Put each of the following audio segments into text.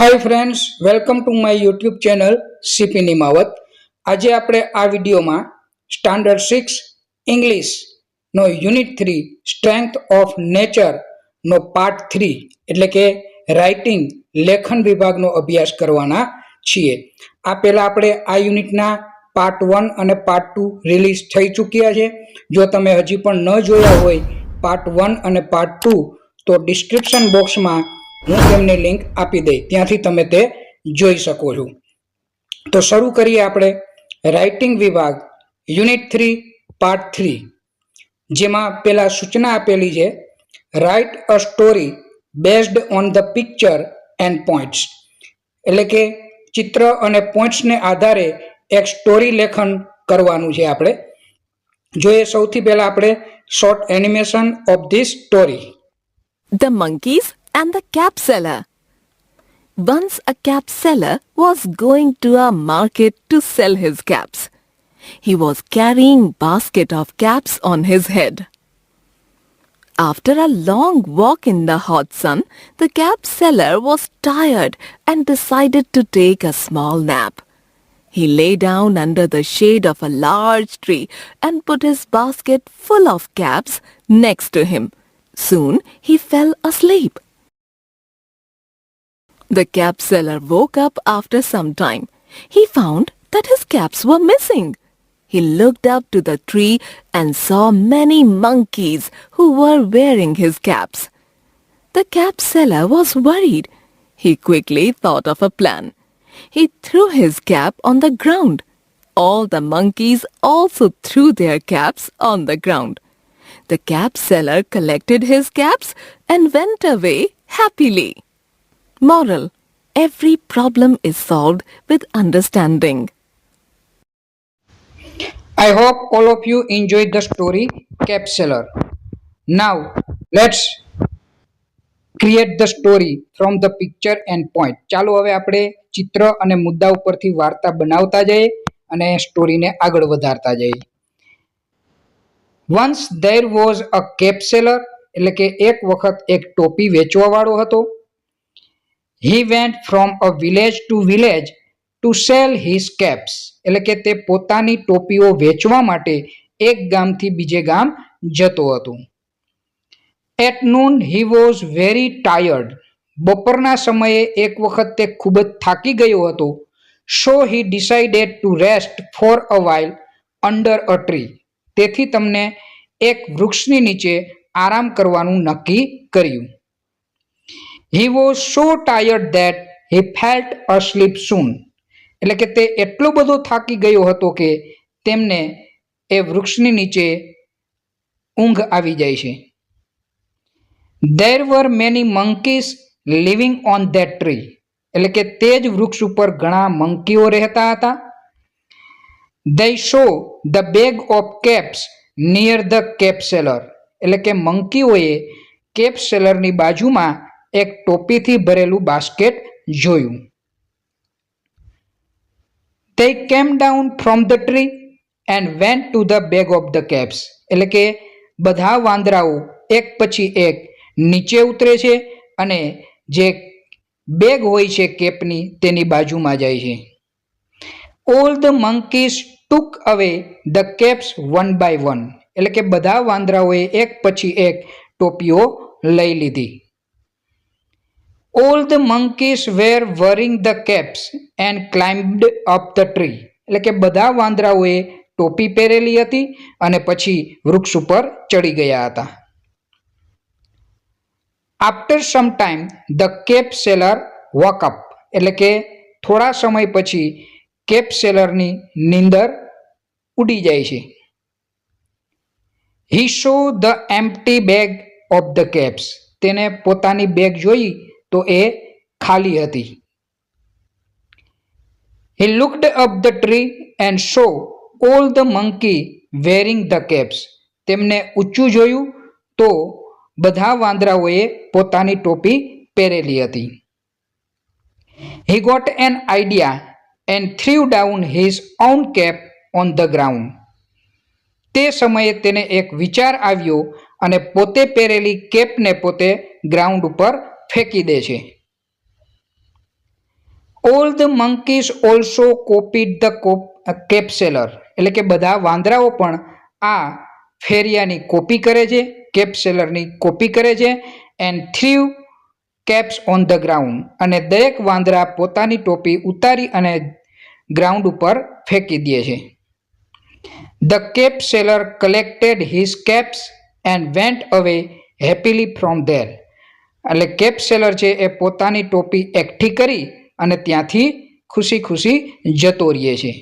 Hi friends, welcome to my YouTube channel CP Nimavat. આજે આપણે આ વિડીયોમાં સ્ટાન્ડર્ડ 6 ઇંગ્લિશનો યુનિટ 3 સ્ટ્રેન્થ ઓફ નેચરનો પાર્ટ 3 એટલે કે રાઇટિંગ લેખન વિભાગનો અભ્યાસ કરવાના છીએ. આ પહેલાં આપણે આ યુનિટના પાર્ટ 1 અને પાર્ટ 2 રિલીઝ થઈ ચૂક્યા છે. જો તમે હજી પણ ન જોયા હોય પાર્ટ 1 અને પાર્ટ 2 તો ડિસ્ક્રિપ્શન બોક્સમાં હું તેમની લિંક આપી દઈ, ત્યાંથી તમે તે જોઈ શકો છો. તો શરૂ કરીએ આપણે રાઇટિંગ વિભાગ યુનિટ 3 પાર્ટ 3, જેમાં પહેલા સૂચના આપેલી છે write a story based on the picture and points, એટલે કે ચિત્ર અને પોઈન્ટ્સને આધારે એક સ્ટોરી લેખન કરવાનું છે. આપણે જોઈએ સૌથી પહેલા આપણે short animation of this story. The monkeys and the cap seller. Once a cap seller was going to a market to sell his caps. He was carrying basket of caps on his head. After a long walk in the hot sun, the cap seller was tired and decided to take a small nap. He lay down under the shade of a large tree and put his basket full of caps next to him. Soon he fell asleep. The cap seller woke up after some time. He found that his caps were missing. He looked up to the tree and saw many monkeys who were wearing his caps. The cap seller was worried. He quickly thought of a plan. He threw his cap on the ground. All the monkeys also threw their caps on the ground. The cap seller collected his caps and went away happily. Moral: every problem is solved with understanding. I hope all of you enjoyed the story Cap Seller. Now let's create the story from the picture and point. ચાલો હવે આપણે ચિત્ર અને મુદ્દા ઉપરથી વાર્તા બનાવતા જઈએ અને સ્ટોરીને આગળ વધારતા જઈએ. Once there was a cap seller, એટલે કે એક વખત એક ટોપી વેચવાવાળો હતો. He went from a village to village to sell his caps, એટલે કે તે પોતાની ટોપીઓ વેચવા માટે એક ગામથી બીજે ગામ જતો હતો. At noon he was very tired. બપોરના સમયે એક વખત તે ખૂબ જ થાકી ગયો હતો. So he decided to rest for a while under a tree. તેથી તમને એક વૃક્ષની નીચે આરામ કરવાનું નક્કી કર્યું. He was so tired that he felt asleep soon. એટલે કે તે એટલો બધો થાકી ગયો હતો કે તેમને એ વૃક્ષની નીચે ઊંઘ આવી જાય છે. There were many monkeys living on that tree. એટલે કે તે જ વૃક્ષ ઉપર ઘણા મંકીઓ રહેતા હતા. They saw the bag of caps near the cap seller. એટલે કે મંકીઓએ કેપ સેલરની બાજુમાં એક ટોપીથી ભરેલું બાસ્કેટ જોયું. They came down from the tree and went to the bag of the caps. એટલે કે બધા વાંદરાઓ એક પછી એક નીચે ઉતરે છે અને જે બેગ હોય છે કેપની તેની બાજુમાં જાય છે. All the monkeys took away the caps one by one. એટલે કે બધા વાંદરાઓએ એક પછી એક ટોપીઓ લઈ લીધી. All the monkeys were wearing the caps and climbed up the tree. એટલે કે બધા વાંદરાઓએ ટોપી પહેરેલી હતી અને પછી વૃક્ષ ઉપર ચડી ગયા હતા. After some time the cap seller woke up. એટલે કે થોડા સમય પછી કેપ સેલરની નીંદર ઉડી જાય છે. He saw the empty bag of the caps. તેને પોતાની બેગ જોઈ તો એ ખાલી હતી. He looked up the tree and saw all the monkey wearing the caps. તેમને ઊંચું જોયું તો બધા વાંદરાઓએ પોતાની ટોપી પહેરેલી હતી. He got an idea and threw down his own cap on the ground. તે સમયે તેને એક વિચાર આવ્યો અને પોતે પહેરેલી કેપને પોતે ગ્રાઉન્ડ ઉપર ફેંકી દે છે. All the monkeys also copied the cap seller, એટલે કે બધા વાંદરાઓ પણ આ ફેરિયાની કોપી કરે છે, કેપ સેલરની કોપી કરે છે. And threw caps on the ground, અને દરેક વાંદરા પોતાની ટોપી ઉતારી અને ગ્રાઉન્ડ ઉપર ફેંકી દે છે. The cap seller collected his caps and went away happily from there, એટલે કેપ સેલર છે એ પોતાની ટોપી એકઠી કરી અને ત્યાંથી ખુશી ખુશી જતો રહે છે.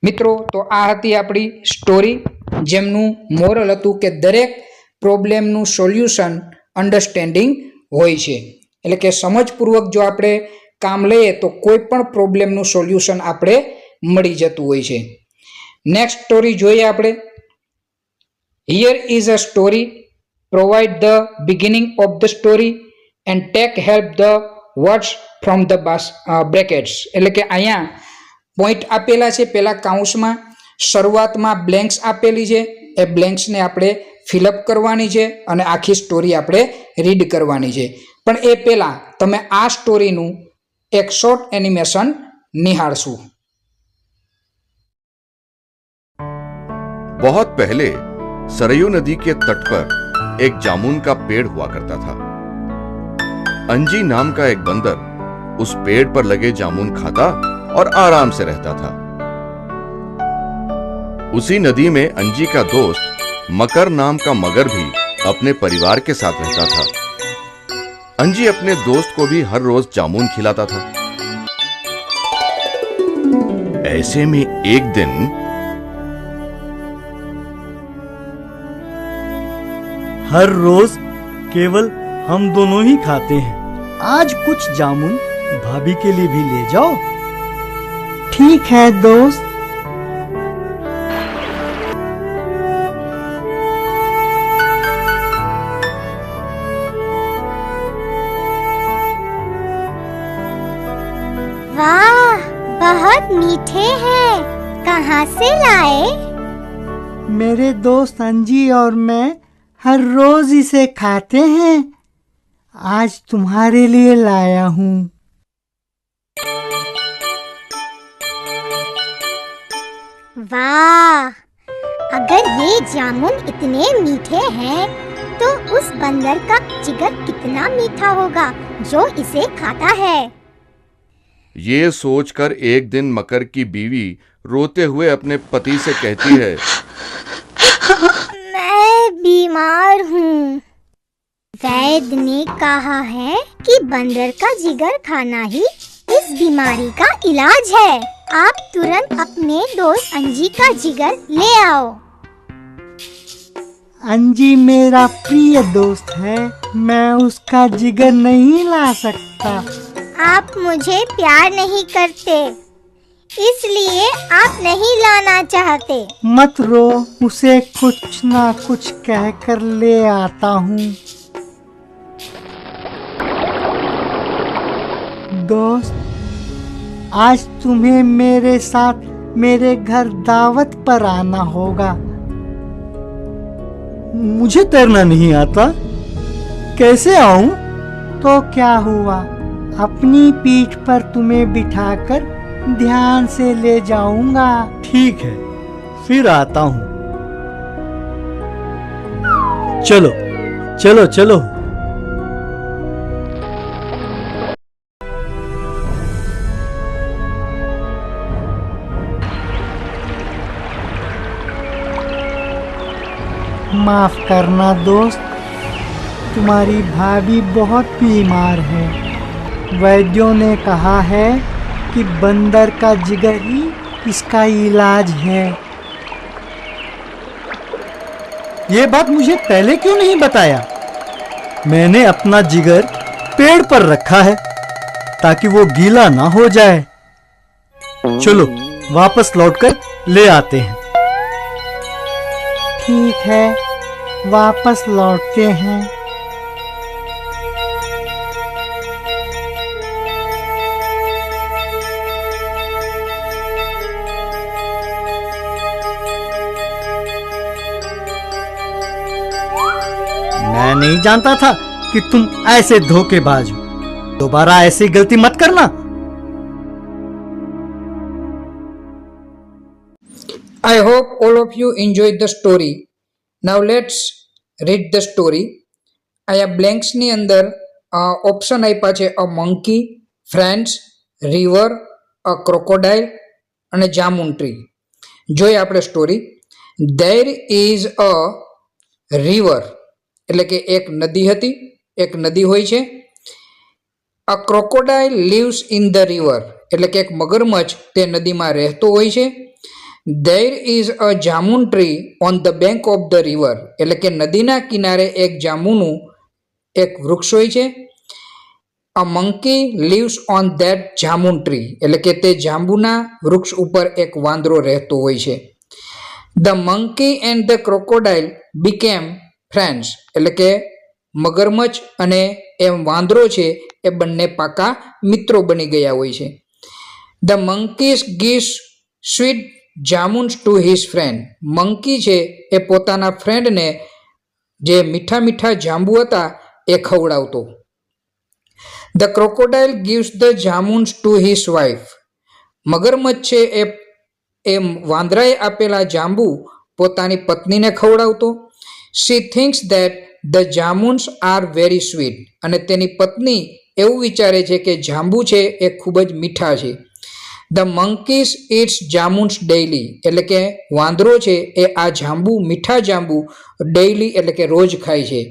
મિત્રો, તો આ હતી આપણી સ્ટોરી, જેમનું મોરલ હતું કે દરેક પ્રોબ્લેમનું સોલ્યુશન અન્ડરસ્ટેન્ડિંગ હોય છે, એટલે કે સમજપૂર્વક જો આપણે કામ લઈએ તો કોઈ પણ પ્રોબ્લેમનું સોલ્યુશન આપણે મળી જતું હોય છે. નેક્સ્ટ સ્ટોરી જોઈએ આપણે. Here is a story, provide the beginning of the story and take help the words from the brackets, એટલે કે અહીંયા પોઈન્ટ આપેલા છે પેલા કાઉન્સમાં, શરૂઆતમાં બ્લેન્ક્સ આપેલી છે, એ બ્લેન્ક્સને આપણે ફિલઅપ કરવાની છે અને આખી સ્ટોરી આપણે રીડ કરવાની છે. પણ એ પહેલાં તમે આ સ્ટોરીનું એક શોર્ટ એનિમેશન નિહાળશું. बहुत पहले सरयू नदी के तट पर एक जामुन का पेड़ हुआ करता था. अंजी नाम का एक बंदर उस पेड़ पर लगे जामुन खाता और आराम से रहता था. उसी नदी में अंजी का दोस्त मकर नाम का मगर भी अपने परिवार के साथ रहता था. अंजी अपने दोस्त को भी हर रोज जामुन खिलाता था. ऐसे में एक दिन हर रोज केवल हम दोनों ही खाते हैं, आज कुछ जामुन भाभी के लिए भी ले जाओ. ठीक है दोस्त. वाह, बहुत मीठे हैं, कहाँ से लाए? मेरे दोस्त अंजी और मैं हर रोज इसे खाते हैं, आज तुम्हारे लिए लाया हूँ. वाह, अगर ये जामुन इतने मीठे हैं तो उस बंदर का जिगर कितना मीठा होगा जो इसे खाता है. ये सोचकर एक दिन मकर की बीवी रोते हुए अपने पति से कहती है, मैं बीमार हूँ. वैद्य ने कहा है कि बंदर का जिगर खाना ही इस बीमारी का इलाज है. आप तुरंत अपने दोस्त अंजी का जिगर ले आओ. अंजी मेरा प्रिय दोस्त है, मैं उसका जिगर नहीं ला सकता. आप मुझे प्यार नहीं करते, इसलिए आप नहीं लाना चाहते. मत रो, उसे कुछ ना कुछ कहकर ले आता हूँ. दोस्त, आज तुम्हें मेरे साथ मेरे घर दावत पर आना होगा. मुझे तैरना नहीं आता, कैसे आऊं? तो क्या हुआ, अपनी पीठ पर तुम्हें बिठाकर ध्यान से ले जाऊंगा. ठीक है, फिर आता हूँ. चलो चलो चलो. माफ करना दोस्त, तुम्हारी भाभी बहुत बीमार है. वैद्यों ने कहा है कि बंदर का जिगर ही इसका इलाज है. ये बात मुझे पहले क्यों नहीं बताया? मैंने अपना जिगर पेड़ पर रखा है ताकि वो गीला ना हो जाए. चलो वापस लौटकर ले आते हैं. ठीक है, वापस लौटते हैं. मैं नहीं जानता था कि तुम ऐसे धोखेबाज हो. दोबारा ऐसी गलती मत करना। I hope all of you enjoyed the story. Now let's read the story. અહીંયા બ્લેન્ક્સની અંદર ઓપ્શન આપ્યા છે a monkey, friends, river, a crocodile અને જામુન ટ્રી. જોઈએ આપણે story. There is a river એટલે કે એક નદી હતી, એક નદી હોય છે. A crocodile lives in the river એટલે કે એક મગરમચ્છ તે નદીમાં રહેતો હોય છે. There is a jamun tree on the bank of the river એટલે કે નદીના કિનારે એક જાંબુનું એક વૃક્ષ હોય છે. A monkey leaves on that jamun tree એટલે કે તે જાંબુના વૃક્ષ ઉપર એક વાંદરો રહેતો હોય છે. The monkey and the crocodile became friends એટલે કે મગરમચ્છ અને એમ વાંદરો છે એ બંને પાકા મિત્રો બની ગયા હોય છે. The monkeys gives sweet jamuns to his friend monkey છે એ પોતાના ફ્રેન્ડને જે મીઠા મીઠા જાંબુ હતા એ ખવડાવતો. The crocodile gives the jamuns to his wife મગરમચ્છ છે એ વાંદરાએ આપેલા જાંબુ પોતાની પત્નીને ખવડાવતો. She thinks that the jamuns are very sweet અને તેની પત્ની એવું વિચારે છે કે જાંબુ છે એ ખૂબ જ મીઠા છે. ધ મંકીસ ઇટ્સ જામુન્સ ડેઇલી એટલે કે વાંદરો છે એ આ જાંબુ મીઠા જાંબુ ડેઇલી એટલે કે રોજ ખાય છે.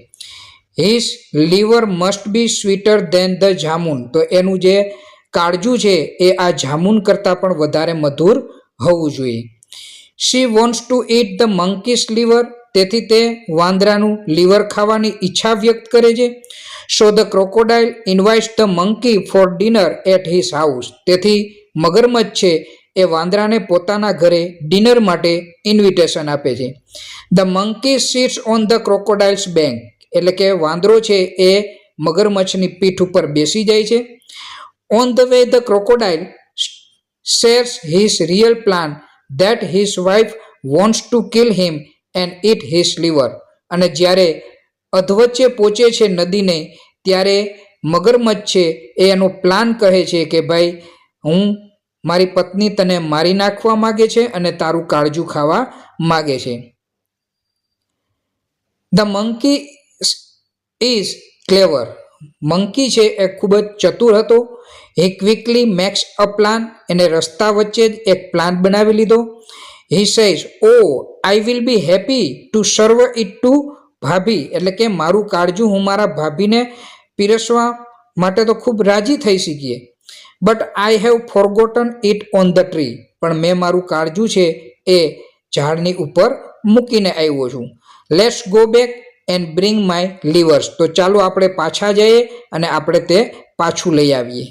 His liver must be sweeter than the jamun તો એનું જે કાળજું છે એ આ જામુન કરતાં પણ વધારે મધુર હોવું જોઈએ. She wants to eat the monkey's liver તેથી તે વાંદરાનું લીવર ખાવાની ઈચ્છા વ્યક્ત કરે છે. So the crocodile invites the monkey for dinner at his house તેથી મગરમચ્છ છે એ વાંદરાને પોતાના ઘરે ડિનર માટે ઇન્વિટેશન આપે છે. The monkey sits on the ક્રોકોડાઇલ્સ bank એટલે કે વાંદરો છે એ મગરમચ્છની પીઠ ઉપર બેસી જાય છે. On the way the crocodile shares his real plan that his wife wants to kill him and eat his liver અને જ્યારે અધવચ્ચે પહોંચે છે નદીને ત્યારે મગરમચ્છ છે એ એનો પ્લાન કહે છે કે ભાઈ હું મારી પત્ની તને મારી નાખવા માગે છે અને તારું કાળજું ખાવા માગે છે. The monkey is clever monkey છે એ ખૂબ જ ચતુર હતો. He quickly makes a plan એને રસ્તા વચ્ચે જ એક પ્લાન બનાવી લીધો. He says oh I will be happy to serve it to bhabhi એટલે કે મારું કાળજું હું મારા ભાભીને પીરસવા માટે તો ખૂબ રાજી થઈ શીખીએ. But I have forgotten it on the tree પણ મેં મારું કાળજું છે એ ઝાડની ઉપર મૂકીને આવ્યો છું. Let's go back and bring my livers તો ચાલો આપણે પાછા જઈએ અને આપણે તે પાછું લઈ આવીએ.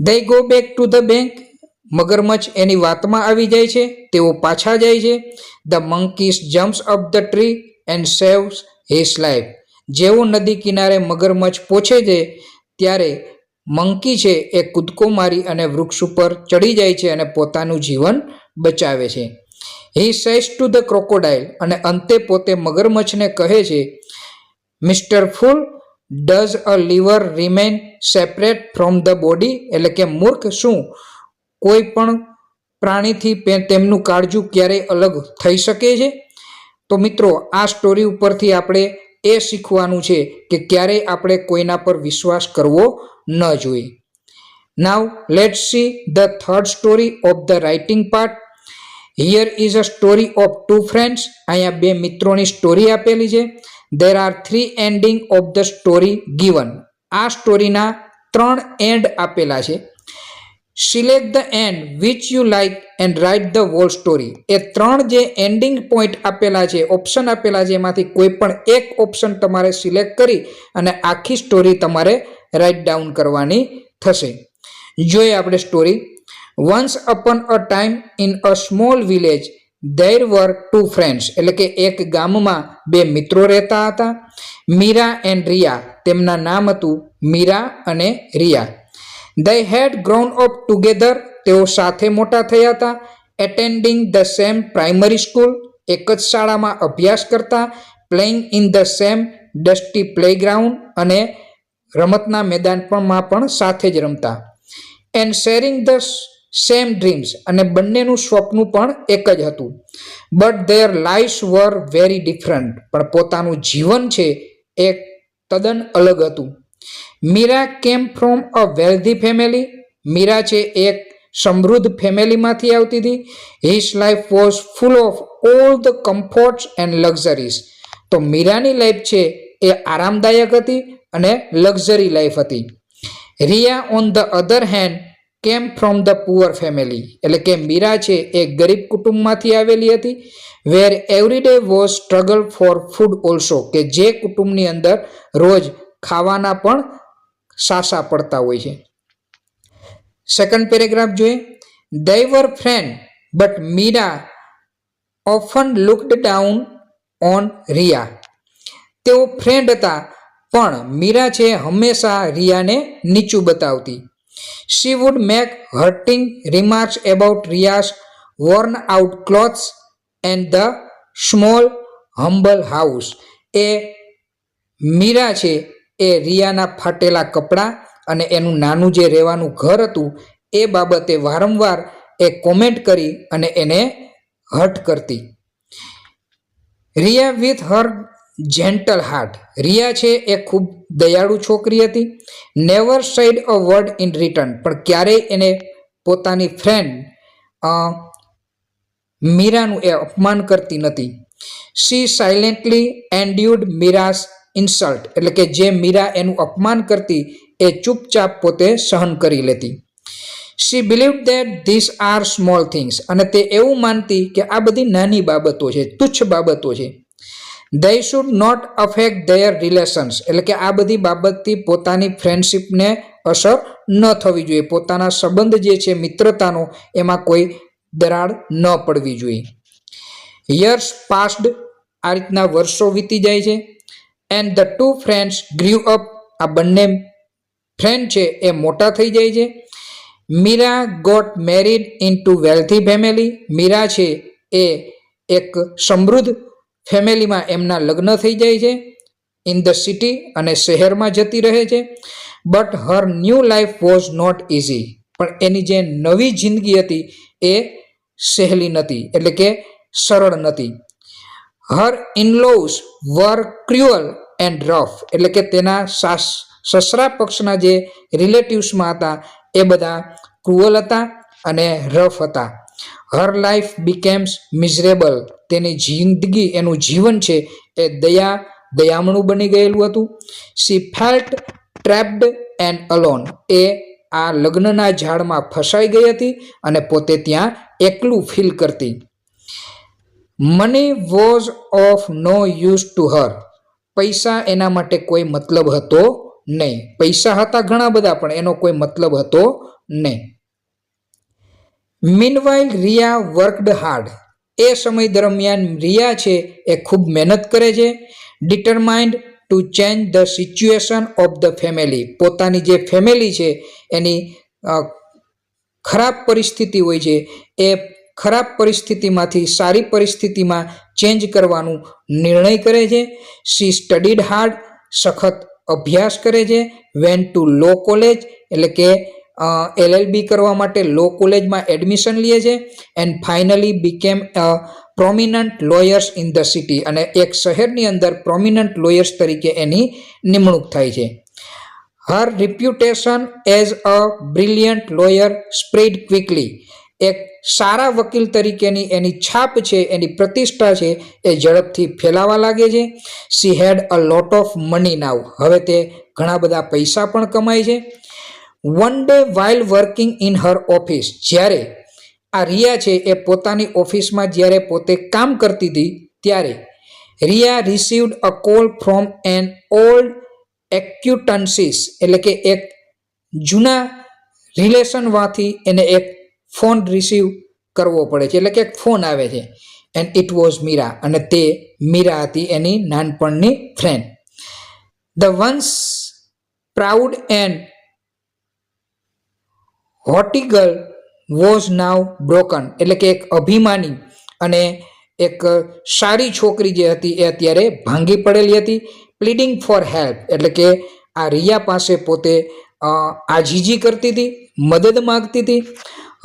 they go back to the bank મગરમચ્છ એની વાતમાં આવી જાય છે. તેઓ પાછા જાય છે. The monkeys jumps up the tree and saves his life જેવો નદી કિનારે મગરમચ્છ પહોંચે છે ત્યારે મંકી છે એ કૂદકો મારી અને વૃક્ષ ઉપર ચડી જાય છે અને પોતાનું જીવન બચાવે છે. He says to the crocodile અને અંતે પોતે મગરમચ્છને કહે છે mister fool does a liver remain separate from the body એટલે કે મૂર્ખ શું કોઈ પણ પ્રાણીથી તેમનું કાળજું ક્યારેય અલગ થઈ શકે છે. તો મિત્રો આ સ્ટોરી ઉપરથી આપણે એ શીખવાનું છે કે ક્યારેય આપણે કોઈના પર વિશ્વાસ કરવો ન જોઈએ. Now let's see the third story of the writing part. Here is a story of two friends અહીંયા બે મિત્રોની સ્ટોરી આપેલી છે. There are 3 ending of the story given આ સ્ટોરીના 3 એન્ડ આપેલા છે. Select the end which you like and write the whole story એ 3 જે એન્ડિંગ પોઈન્ટ આપેલા છે ઓપ્શન આપેલા છે એમાંથી કોઈ પણ એક ઓપ્શન તમારે સિલેક્ટ કરી અને આખી સ્ટોરી તમારે રાઇટ ડાઉન કરવાની થશે. જોઈએ આપણે story. Once upon a time in a small village there were 2 friends એટલે કે એક ગામમાં બે મિત્રો રહેતા હતા. મીરા એન્ડ રિયા તેમના નામ હતું મીરા અને Riya. they had grown up together તેઓ સાથે મોટા થયા હતા. attending the same primary school એક જ શાળામાં અભ્યાસ કરતા. playing in the same dusty playground અને રમતના મેદાનમાં પણ સાથે જ રમતા. And sharing the same dreams, અને બંનેનું સ્વપ્ન પણ એક જ હતું. But their lives were very different, પણ પોતાનું જીવન છે એ તદ્દન અલગ હતું. Meera came from a wealthy family, Meera છે એક સમૃદ્ધ ફેમિલીમાંથી આવતી હતી. His life was full of all the comforts and luxuries, તો મીરાની લાઈફ છે એ આરામદાયક હતી અને લક્ઝરી લાઈફ હતી. Riya on the other hand came from the poor family, એટલે કે મીરા છે એ ગરીબ કુટુંબમાંથી આવેલી હતી. Where every day was struggle for food also, કે જે કુટુંબની અંદર રોજ ખાવાના પણ સાસા પડતા હોય છે. સેકન્ડ પેરેગ્રાફ જોઈએ. they were friend but Meera often looked down on Riya, તેઓ ફ્રેન્ડ હતા પણ મીરા છે હંમેશા રિયાને નીચું બતાવતી. she would make hurting remarks about Riya's worn out clothes and the small humble house, એ મીરા છે એ રિયાના ફાટેલા કપડાં અને એનું નાનું જે રહેવાનું ઘર હતું એ બાબતે વારંવાર એ કોમેન્ટ કરી અને એને હર્ટ કરતી. Riya with her gentle heart, Riya છે એ ખૂબ દયાળુ છોકરી હતી. Never said a word in return, પણ ક્યારેય એને પોતાની ફ્રેન્ડ મીરાનું એ અપમાન કરતી નથી. શી સાયલેન્ટલી એન્ડ્યુર્ડ મીરાસ ઇન્સલ્ટ, એટલે કે જે મીરા એનું અપમાન કરતી એ ચૂપચાપ પોતે સહન કરી લેતી. She believed that these are small things, અને તે એવું માનતી કે આ બધી નાની બાબતો છે, તુચ્છ બાબતો છે. they should not affect their relations, એટલે કે આ બધી બાબતથી પોતાની ફ્રેન્ડશિપને અસર ન થવી જોઈએ, પોતાના સંબંધ જે છે મિત્રતાનો એમાં કોઈ દરાર ન પડવી જોઈએ. યર્સ પાસ્ડ, આ રીતના વર્ષો વીતી જાય છે. And the two friends grew up, આ બંને ફ્રેન્ડ છે એ મોટા થઈ જાય છે. Meera got married into wealthy family, Meera છે એ એક સમૃદ્ધ ફેમિલીમાં એમના લગ્ન થઈ જાય છે. ઇન ધ સિટી, અને શહેરમાં જતી રહે છે. But her new life was not easy, પણ એની જે નવી જિંદગી હતી એ સહેલી નથી, એટલે કે સરળ નથી. Her in laws were cruel and rough, એટલે કે તેના સસરા પક્ષના જે રિલેટિવ્સમાં હતા એ બધા ક્રુઅલ હતા અને રફ હતા. હર લાઈફ બીકેમ્સ મિઝરેબલ, તેની જિંદગી એનું જીવન છે એ દયામણું બની ગયેલું હતું. શી ફેલ્ટ ટ્રેપ્ડ એન્ડ અલોન, એ આ લગ્નના ઝાડમાં ફસાઈ ગઈ હતી અને પોતે ત્યાં એકલું ફીલ કરતી. Money was of no use to her, પૈસા એના માટે કોઈ મતલબ હતો નહીં. પૈસા હતા ઘણા બધા પણ એનો કોઈ મતલબ હતો નહીં. મીનવાઇલ રિયા વર્કડ હાર્ડ, એ સમય દરમિયાન રિયા છે એ ખૂબ મહેનત કરે છે. Determined to change the situation of the family, પોતાની જે ફેમિલી છે એની ખરાબ પરિસ્થિતિ હોય છે એ ખરાબ પરિસ્થિતિમાંથી સારી પરિસ્થિતિમાં ચેન્જ કરવાનું નિર્ણય કરે છે. શી સ્ટડીડ હાર્ડ, સખત અભ્યાસ કરે છે. વેન ટુ લો કોલેજ, એટલે કે LLB કરવા માટે લો કોલેજમાં એડમિશન લે છે. And finally became prominent lawyers in the city, અને એક શહેરની અંદર પ્રોમિનન્ટ લોયર્સ તરીકે એની નિમણૂક થાય છે. Her reputation as a brilliant lawyer spread quickly, એક સારા વકીલ તરીકેની એની છાપ છે, એની પ્રતિષ્ઠા છે એ ઝડપથી ફેલાવા લાગે છે. શી હેડ અ લોટ ઓફ મની નાવ, હવે તે ઘણા બધા પૈસા પણ કમાય છે. One day while working in her office, જ્યારે આ રિયા છે એ પોતાની ઓફિસમાં જ્યારે પોતે કામ કરતી હતી ત્યારે Riya received a call from an old acquaintances, એટલે કે એક જૂના રિલેશનમાંથી એને એક ફોન રિસીવ કરવો પડે છે, એટલે કે એક ફોન આવે છે. એન્ડ ઇટ વોઝ મીરા, અને તે મીરા હતી એની નાનપણની friend. The once proud and haughty girl was now broken, એટલે કે એક અભિમાની અને એક સારી છોકરી જે હતી એ અત્યારે ભાંગી પડેલી હતી. પ્લીડિંગ ફોર હેલ્પ, એટલે કે આ રિયા પાસે પોતે આજીજી કરતી હતી, મદદ માંગતી હતી.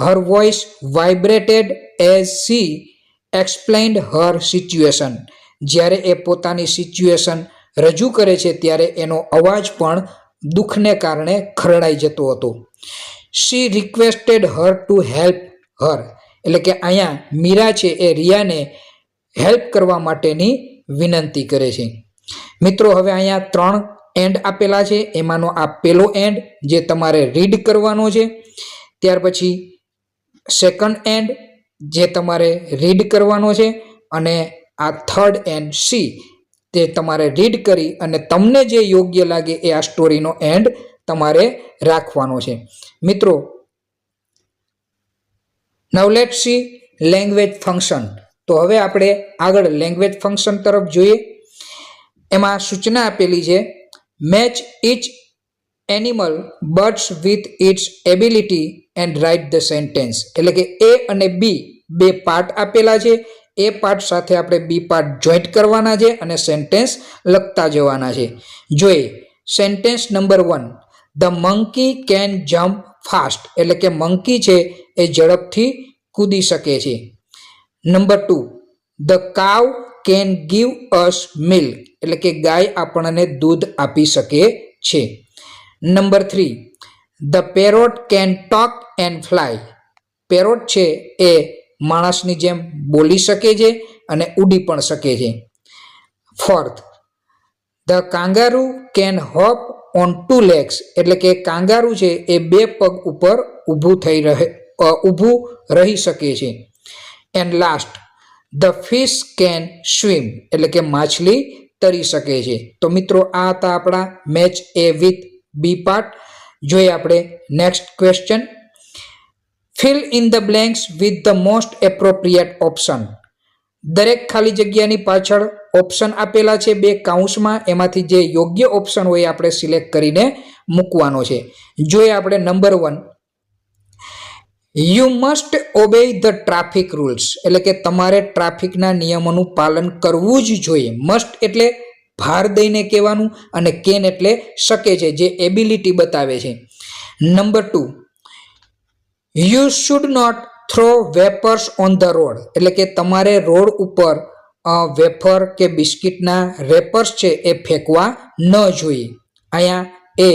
હર વોઇસ વાઇબ્રેટેડ એઝ સી એક્સપ્લેન્ડ હર સિચ્યુએશન. જ્યારે એ પોતાની સિચ્યુએશન રજૂ કરે છે ત્યારે એનો અવાજ પણ દુઃખને કારણે ખરડાઈ જતો હતો. She requested her to help her, એટલે કે અહીંયા મીરા છે એ રિયાને હેલ્પ કરવા માટેની વિનંતી કરે છે. મિત્રો હવે અહીંયા 3 એન્ડ આપેલા છે, એમાંનો આ પહેલો એન્ડ જે તમારે રીડ કરવાનો છે. ત્યાર પછી સેકન્ડ એન્ડ જે તમારે રીડ કરવાનો છે અને આ થર્ડ એન્ડ સી તે તમારે રીડ કરી અને તમને જે યોગ્ય લાગે એ આ સ્ટોરીનો એન્ડ તમારે રાખવાનો છે. મિત્રો નાઉ લેટ્સ સી લેંગ્વેજ ફંક્શન. તો હવે આપણે આગળ લેંગ્વેજ ફંક્શન તરફ જોઈએ. એમાં સૂચના આપેલી છે match each animal birds with its ability and write the sentence. એટલે કે એ અને બી બે પાર્ટ આપેલા છે, એ પાર્ટ સાથે આપણે બી પાર્ટ જોઈન્ટ કરવાના છે અને સેન્ટેન્સ લખતા જવાના છે. જોઈએ sentence number 1, the monkey can jump fast. એટલે કે મંકી છે એ ઝડપથી કૂદી શકે છે. Number 2, the cow can give us milk. એટલે કે ગાય આપણને દૂધ આપી શકે છે. Number 3, the parrot can talk and fly. Parrot છે એ માણસની જેમ બોલી શકે છે અને ઉડી પણ શકે છે. 4th, the kangaroo can hope on 2 legs. એટલે કે કાંગારૂ છે એ 2 પગ ઉપર ઊભું રહી શકે છે. And last, the fish can swim. એટલે કે માછલી તરી શકે છે. તો મિત્રો આ હતા આપણા match A with B part. જોઈએ આપણે next question. Fill in the blanks with the most appropriate option. દરેક ખાલી જગ્યાની પાછળ ઓપ્શન આપેલા છે 2 કૌંસમાં, એમાંથી જે યોગ્ય ઓપ્શન હોય આપણે સિલેક્ટ કરીને મૂકવાનો છે. જોઈએ આપણે number 1, you must obey the traffic rules. એટલે કે તમારે ટ્રાફિકના નિયમોનું પાલન કરવું જ જોઈએ. મસ્ટ એટલે ભાર દઈને કહેવાનું અને કેન એટલે શકે છે, જે એબિલિટી બતાવે છે. Number 2, you should not throw wrappers on the road. એટલે કે તમારે રોડ ઉપર વેફર કે બિસ્કિટના રેપર્સ છે એ ફેંકવા ન જોઈએ. અહીંયા એ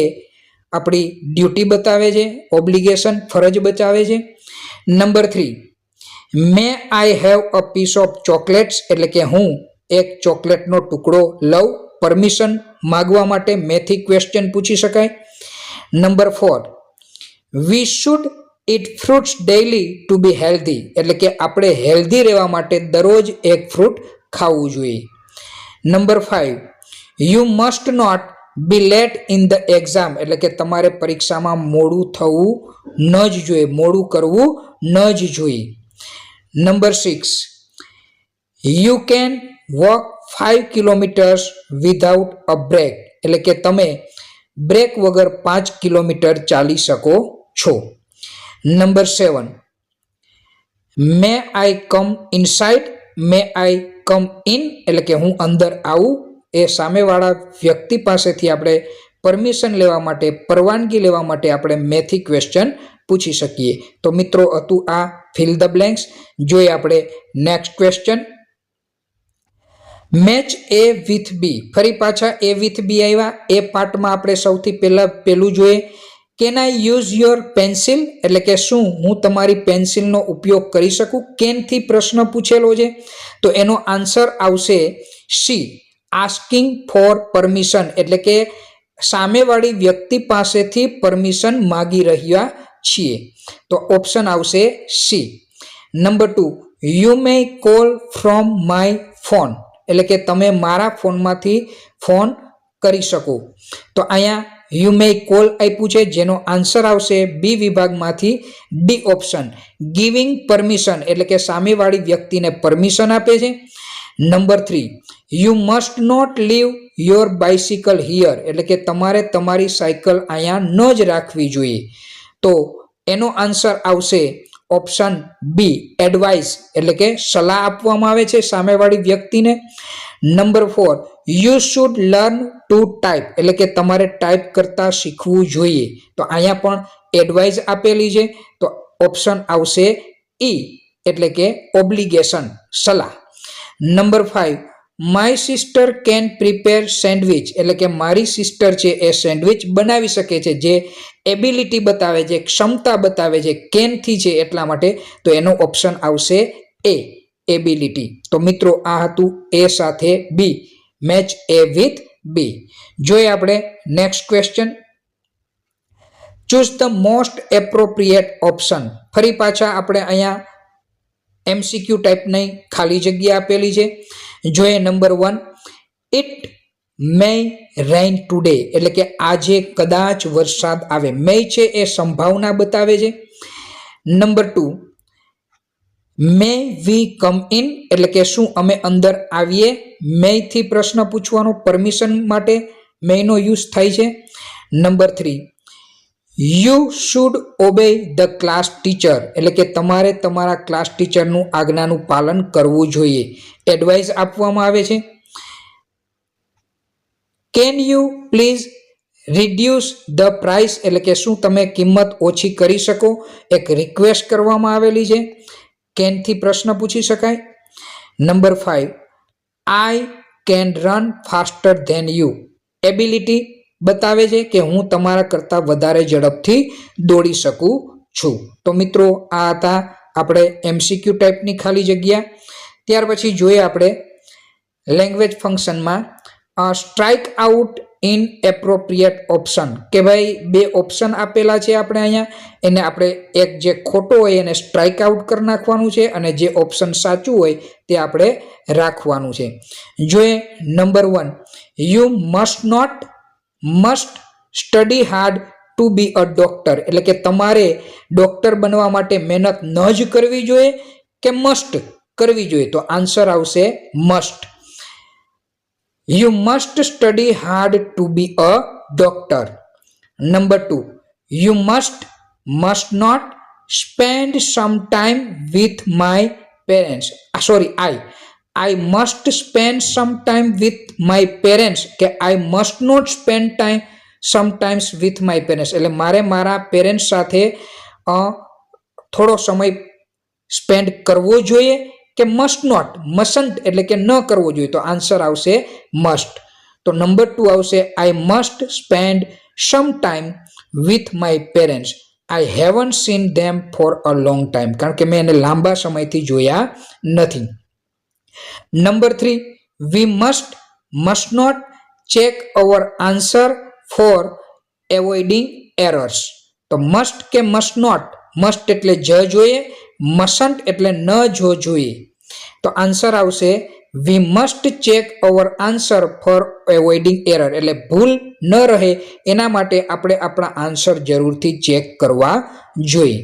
આપણી ડ્યુટી બતાવે છે, ઓબ્લિગેશન ફરજ બતાવે છે. Number 3, may I have a piece of chocolates. એટલે કે હું એક ચોકલેટનો ટુકડો લઉં. પરમિશન માગવા માટે મેથી ક્વેશ્ચન પૂછી શકાય. Number 4, we should eat fruits daily to be healthy. એટલે કે આપણે હેલ્ધી રહેવા માટે દરરોજ એક ફ્રૂટ ખાવું જોઈએ. Number 5, you must not be late in the exam. એટલે કે તમારે પરીક્ષામાં મોડું થવું ન જ જોઈએ, મોડું કરવું ન જ જોઈએ. Number 6, you can walk 5 kilometres without a break. એટલે કે તમે બ્રેક વગર 5 કિલોમીટર ચાલી શકો છો. Number 7, may I come inside, may I come in. એટલે કે હું અંદર આવું. એ સામેવાળા વ્યક્તિ પાસેથી આપણે પરમિશન લેવા માટે, પરવાનગી લેવા માટે આપણે મેથી ક્વેશ્ચન પૂછી શકીએ. તો મિત્રો હતું આ ફિલ ધ બ્લેન્ક્સ. જોઈએ આપણે next question. Match A with B. ફરી પાછા એ વિથ બી આવ્યા. એ પાર્ટમાં આપણે સૌથી પહેલું જોઈએ can I use your pencil. એટલે કે શું હું તમારી પેન્સિલનો ઉપયોગ કરી શકું. કેનથી પ્રશ્ન પૂછેલો છે તો એનો આન્સર આવશે સી, આસ્કિંગ ફોર પરમિશન. એટલે કે સામેવાળી વ્યક્તિ પાસેથી પરમિશન માગી રહ્યા છીએ. તો ઓપ્શન આવશે C. Number 2, you may call from my phone. એટલે કે તમે મારા ફોનમાંથી ફોન કરી શકો. તો અહીંયા યુ મે કોલ આપ્યું છે, જેનો આન્સર આવશે બી વિભાગમાંથી ડી ઓપ્શન, ગિવિંગ પરમિશન. એટલે કે સામેવાળી વ્યક્તિને પરમિશન આપે છે. Number 3, you must not leave your bicycle here. એટલે કે તમારે તમારી સાયકલ અહીંયા ન જ રાખવી જોઈએ. તો એનો આન્સર આવશે ઓપ્શન બી, એડવાઇસ. એટલે કે સલાહ આપવામાં આવે છે સામેવાળી વ્યક્તિને. Number 4, you should learn to type એટલે કે તમારે ટાઈપ કરતા શીખવું જોઈએ. તો અહીંયા પણ એડવાઇસ આપેલી છે. તો ઓપ્શન આવશે ઈ એટલે કે ઓબ્લિગેશન, સલાહ. Number 5, my sister can prepare sandwich એટલે કે મારી સિસ્ટર છે એ સેન્ડવિચ બનાવી શકે છે. જે એબિલિટી બતાવે છે, ક્ષમતા બતાવે છે, કેનથી છે એટલા માટે. તો એનો ઓપ્શન આવશે એ, એબિલિટી. તો મિત્રો આ હતું એ સાથે બી, મેચ એ વિથ બી. જોઈએ આપણે next question. Choose the most appropriate option. ફરી પાછા આપણે અહીંયા એમસીક્યુ ટાઈપની ખાલી જગ્યા આપેલી છે. જોઈએ number 1, it may rain today એટલે કે આજે કદાચ વરસાદ આવે. મે છે એ સંભાવના બતાવે છે. Number 2, May V come in એટલે કે શું અમે અંદર આવીએ. મે થી પ્રશ્ન પૂછવાનો, પરમિશન માટે મેનો યુઝ થાય છે. Number 3, you should obey the class teacher એટલે કે તમારે તમારા ક્લાસ ટીચરનું આજ્ઞાનું પાલન કરવું જોઈએ. એડવાઇસ આપવામાં આવે છે. Can you please reduce the price એટલે કે શું તમે કિંમત ઓછી કરી શકો. એક રિક્વેસ્ટ કરવામાં આવેલી છે. કેનથી પ્રશ્ન પૂછી શકાય. Number 5, I can run faster then you ability બતાવે છે કે હું તમારા કરતાં વધારે ઝડપથી દોડી શકું છું. તો મિત્રો આ હતા આપણે એમસીક્યુ ટાઈપની ખાલી જગ્યા. ત્યાર પછી જોઈએ આપણે લેંગ્વેજ ફંક્શનમાં strike out in appropriate option કે ભાઈ 2 ઓપ્શન આપેલા છે આપણે અહીંયા, એને આપણે એક જે ખોટો હોય એને સ્ટ્રાઇક આઉટ કરી નાખવાનું છે અને જે ઓપ્શન સાચું હોય તે આપણે રાખવાનું છે. જોઈએ number 1, you must study hard to be a doctor એટલે કે તમારે ડોક્ટર બનવા માટે મહેનત ન જ કરવી જોઈએ કે મસ્ટ કરવી જોઈએ. તો આન્સર આવશે must. You must study hard to be a doctor. Number 2, you must not spend some time with my parents. I must spend some time with my parents કે I must not spend time sometimes with my parents એટલે મારે મારા parents સાથે થોડો સમય spend કરવો જોઈએ કે મસ્ટ એટલે કે ન કરવો જોઈએ. તો આન્સર આવશે મસ્ટ. તો નંબર 2 આવશે I must spend some time with my parents. I haven't seen them for a long time કારણ કે મેં એને લાંબા સમયથી જોયા નથી. Number 3, we must not check our answer for avoiding errors. તો મસ્ટ કે મસ્ટ નોટ, મસ્ટ એટલે જ જોઈએ, મસ્ટન્ટ એટલે ન જો જોઈએ. તો આન્સર આવશે we must check our answer for avoiding error એટલે ભૂલ ન રહે એના માટે આપણે આપણા આન્સર જરૂરથી ચેક કરવા જોઈએ.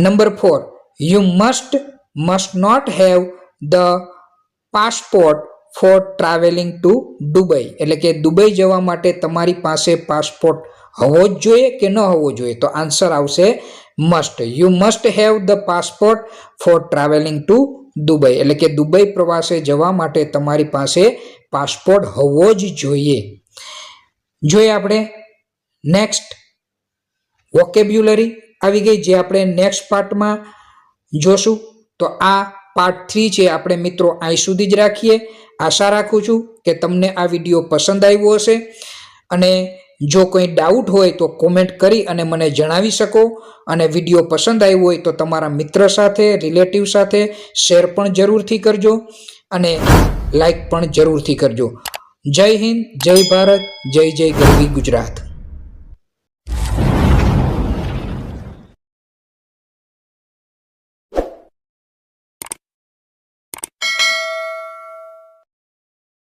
Number 4, you must not have the passport for travelling to Dubai એટલે કે દુબઈ જવા માટે તમારી પાસે પાસપોર્ટ હોવો જ જોઈએ કે ન હોવો જોઈએ. તો આન્સર આવશે must. You must have the passport for travelling to Dubai એટલે કે દુબઈ પ્રવાસે જવા માટે તમારી પાસે પાસપોર્ટ હોવો જ જોઈએ. જોઈએ આપણે નેક્સ્ટ વોકેબ્યુલરી આવી ગઈ જે આપણે નેક્સ્ટ પાર્ટમાં જોશું. તો આ પાર્ટ 3 છે આપણે મિત્રો અહીં સુધી જ રાખીએ. આશા રાખું છું કે તમને આ વિડીયો પસંદ આવ્યો હશે અને જો કોઈ ડાઉટ હોય તો કોમેન્ટ કરી અને મને જણાવી શકો. અને વિડીયો પસંદ આવ્યો હોય તો તમારા મિત્ર સાથે, રિલેટિવ સાથે શેર પણ જરૂરથી કરજો અને લાઈક પણ જરૂરથી કરજો. જય હિન્દ, જય ભારત, જય ગરવી ગુજરાત.